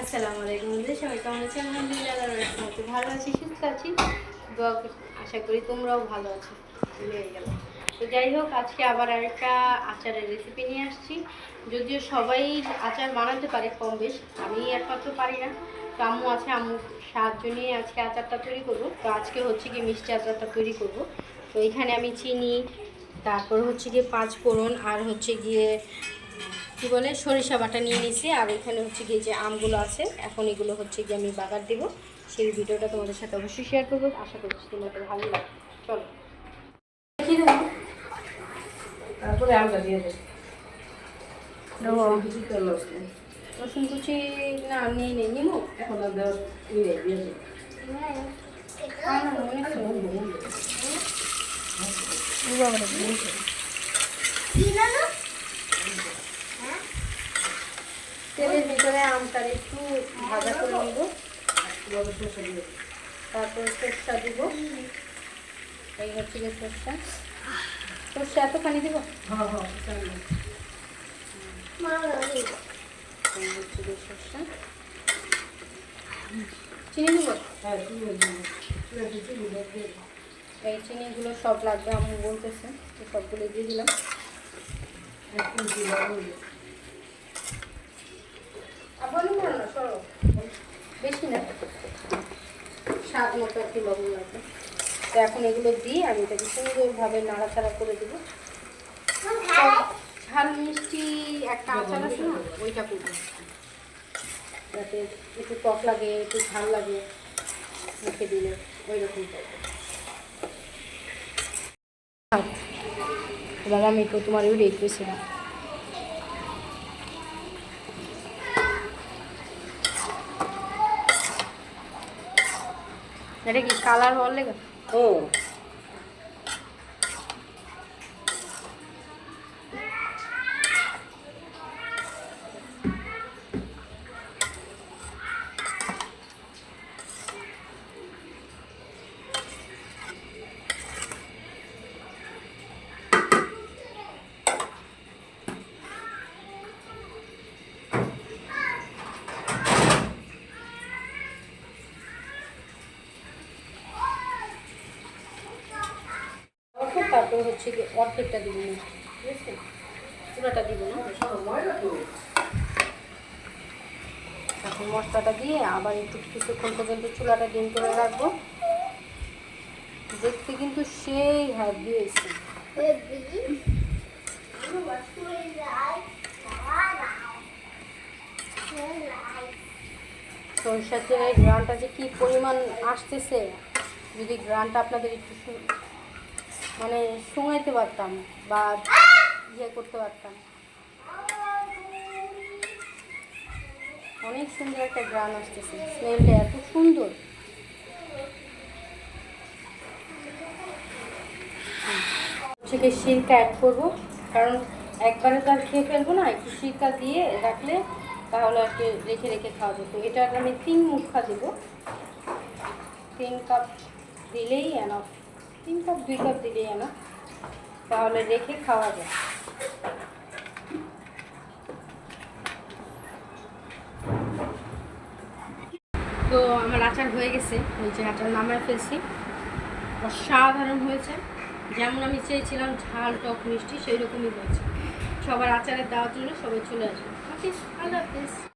আসসালামু আলাইকুম বন্ধুরা, সবাই কেমন আছেন? আলহামদুলিল্লাহ আল্লাহর রহমতে ভালো আছি, সুস্থ আছি। আশা করি তোমরাও ভালো আছো। হয়ে গেল তো যাই হোক, আজকে আবার আরেকটা আচারের রেসিপি নিয়ে আসছি। যদিও সবাই আচার বানাতে পারে কম বেশ, আমি একমাত্র পারি না। তো আম্মু আছে, আম্মু সাহায্য নিয়ে আজকে আচারটা তৈরি করবো। তো আজকে হচ্ছে কি মিষ্টি আচারটা তৈরি করব। তো এখানে আমি চিনি, তারপর হচ্ছে গিয়ে 5 ফোড়ন, আর হচ্ছে গিয়ে কি বলে সরিষা বাটা নিয়ে নিয়েছি। আর এখানে হচ্ছে গিয়ে যে আমগুলো আছে, এখন এগুলো হচ্ছে গিয়ে আমি বাগার দেবো। সেই ভিডিওটা তোমাদের সাথে অবশ্যই শেয়ার করবো, আশা করছি তোমাদের ভালো লাগবে। চলো কি দেবো, তারপরে আমটা দিয়ে দেবো। রসুন কুচি না নিয়ে নেই, নিমো এখন আর দেওয়ার দিয়ে দেবো। তেলের ভিতরে আমটা একটু ভাজা করে নেব, তারপর সরষা দিব। এই হচ্ছে গিয়ে সরষা, সরষা এতখানি দিব। এই হচ্ছে গিয়ে সরষা, চিনি দিব। এই চিনিগুলো সব লাগবে, আমি বলতেছে তো সবগুলো দিয়ে দিলাম। বেশি না, স্বাদ মতো একটু লবণ লাগবে। তো এখন এগুলো দিয়ে আমি এটাকে সুন্দরভাবে নাড়াচাড়া করে দেবো। ঝাল মিষ্টি একটা আচার আছে না, ওইটা করবো, যাতে একটু টক লাগে, একটু ঝাল লাগে মুখে দিলে, ওই রকম করবো। এবার আমি তো তোমার ওই রেখেছিলাম। এটা কি কালার বল লেগে? ও তারপর হচ্ছে কি অর্ধেকটা দিব না, ঠিক আছে, পুরোটা দিব না। এখন মশলাটা দিয়ে আবার একটু কিছুক্ষণ পর্যন্ত চুলাটা ডিম করে রাখবো। দেখতে কিন্তু সেই হাত দিয়েছে। সরিষার তেলের গ্রানটা যে কি পরিমাণ আসতেছে, যদি গ্রানটা আপনাদের একটু মানে শুঙাইতে পারতাম বা ইয়ে করতে পারতাম, অনেক সুন্দর একটা গ্রান আসতেছে, স্মেলটা এত সুন্দর। হচ্ছে সিরকা অ্যাড করবো, কারণ একবারে তো আর খেয়ে ফেলবো না, একটু সিরকা দিয়ে রাখলে তাহলে আর কি রেখে রেখে খাওয়া যেত। এটা আমি 3 মুখা দেবো, 3 কাপ দিলেই এনাফ, 3 কাপ 2 কাপ দিলেই এনাফ, তাহলে রেখে খাওয়া যায়। তো আমার আচার হয়ে গেছে, ওই যে আচার নামায় ফেলছি, অসাধারণ হয়েছে। যেমন আমি চেয়েছিলাম ঝাল টক মিষ্টি, সেই রকমই হয়েছে। সবার আচারের দাওয়াত জন্য সবাই চলে আসবে। ওকে, আল্লাহ হাফিজ।